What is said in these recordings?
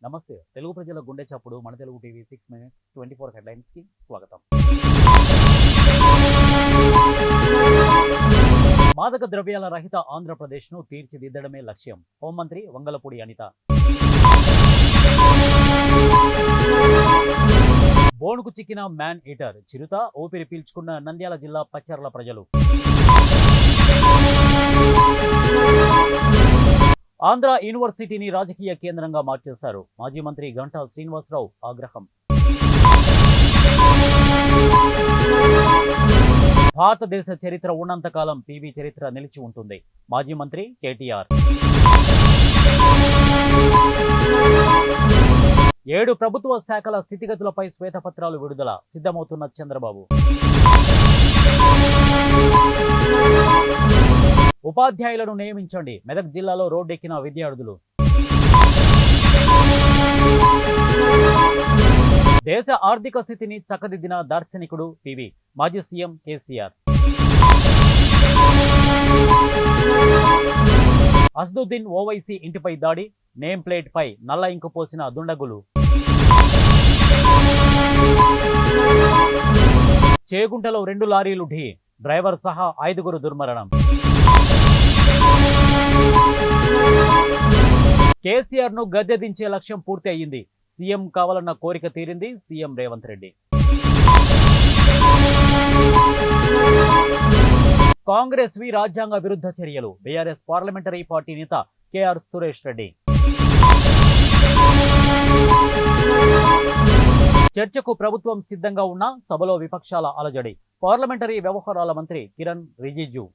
నమస్తే. తెలుగు ప్రజల గుండె చప్పుడు మన తెలుగు టీవీ 6 మినిట్స్ 24 హెడ్లైన్స్కి స్వాగతం. మాదక ద్రవ్యాల రహిత ఆంధ్రప్రదేశ్ను తీర్చిదిద్దడమే లక్ష్యం. హోంమంత్రి వంగలపూడి అనిత. బోనుకు చిక్కిన మ్యాన్ ఈటర్ చిరుత ఊపిరి పీల్చుకున్న నంద్యాల జిల్లా పచ్చర్ల ప్రజలు. ఆంధ్ర యూనివర్సిటీని రాజకీయ కేంద్రంగా మార్చేశారు. మాజీ మంత్రి గంటా శ్రీనివాసరావు ఆగ్రహం. భారతదేశ చరిత్ర ఉన్నంతకాలం పీవీ చరిత్ర నిలిచి ఉంటుంది. మాజీ మంత్రి కేటీఆర్. 7 ప్రభుత్వ శాఖల స్థితిగతులపై శ్వేతపత్రాలు విడుదల. సిద్ధమవుతున్న చంద్రబాబు. ఉపాధ్యాయులను నియమించండి. మెదక్ జిల్లాలో రోడ్డెక్కిన విద్యార్థులు. దేశ ఆర్థిక స్థితిని చక్కదిద్దిన దార్శనికుడు పీవీ. మాజీ సీఎం కేసీఆర్. అసదుద్దీన్ ఓవైసీ ఇంటిపై దాడి. నేమ్ ప్లేట్ పై నల్ల ఇంకు పోసిన దుండగులు. చేగుంటలో 2 లారీలు ఢీ. డ్రైవర్ సహా 5గురు దుర్మరణం. కేసీఆర్ ను గద్దె దించే లక్ష్యం పూర్తి అయ్యింది. సీఎం కావాలన్న కోరిక తీరింది సీఎం రేవంత్ రెడ్డి. కాంగ్రెస్ వి రాజ్యాంగ విరుద్ధ చర్యలు. బీఆర్ఎస్ పార్లమెంటరీ పార్టీ నేత కేఆర్ సురేష్ రెడ్డి. చర్చకు ప్రభుత్వం సిద్ధంగా ఉన్న సభలో విపక్షాల అలజడి. పార్లమెంటరీ వ్యవహారాల మంత్రి కిరణ్ రిజిజు.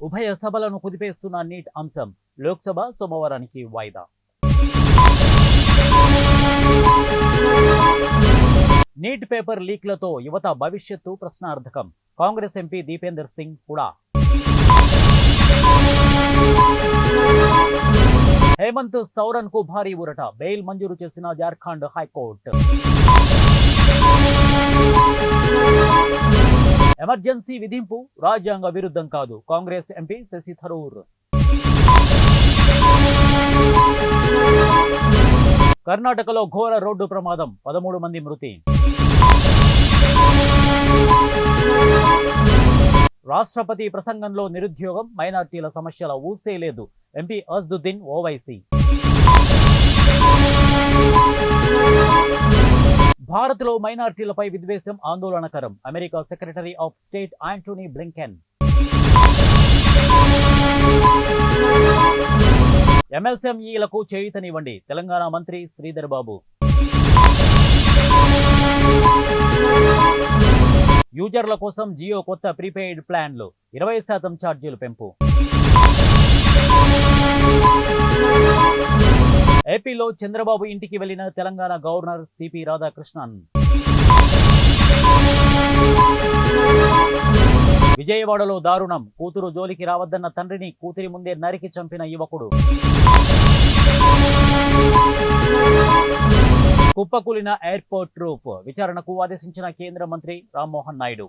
ఉభయ సభలను కుదిపేస్తున్న నీట్ అంశం. లోక్సభ సోమవారానికి వాయిదా. నీట్ పేపర్ లీక్లతో యువత భవిష్యత్తు ప్రశ్నార్థకం. కాంగ్రెస్ ఎంపీ దీపేందర్ సింగ్ హుడా. హేమంత్ సౌరన్ కు భారీ ఊరట. బెయిల్ మంజూరు చేసిన జార్ఖండ్ హైకోర్టు. ఎమర్జెన్సీ విధింపు రాజ్యాంగ విరుద్ధం కాదు. కాంగ్రెస్ ఎంపీ శశి థరూర్. కర్ణాటకలో ఘోర రోడ్డు ప్రమాదం. 13 మంది మృతి. రాష్ట్రపతి ప్రసంగంలో నిరుద్యోగం, మైనార్టీల సమస్యల ఊసే లేదు. ఎంపీ అసదుద్దీన్ ఓవైసీ. భారత్లో మైనార్టీలపై విద్వేషం ఆందోళనకరం. America secretary of state Antony Blinken. ఎంఎస్ఎంఈలకు చేయూతనివ్వండి. తెలంగాణ మంత్రి శ్రీధర్ బాబు. యూజర్ల కోసం జియో కొత్త ప్రీపెయిడ్ ప్లాన్లు. 20% ఛార్జీలు పెంపు. ఏపీలో చంద్రబాబు ఇంటికి వెళ్లిన తెలంగాణ గవర్నర్ సిపి రాధాకృష్ణన్. విజయవాడలో దారుణం. కూతురు జోలికి రావద్దన్న తండ్రిని కూతురి ముందే నరికి చంపిన యువకుడు. కుప్పకూలిన ఎయిర్పోర్ట్ ట్రూప్. విచారణకు ఆదేశించిన కేంద్ర మంత్రి రామ్మోహన్ నాయుడు.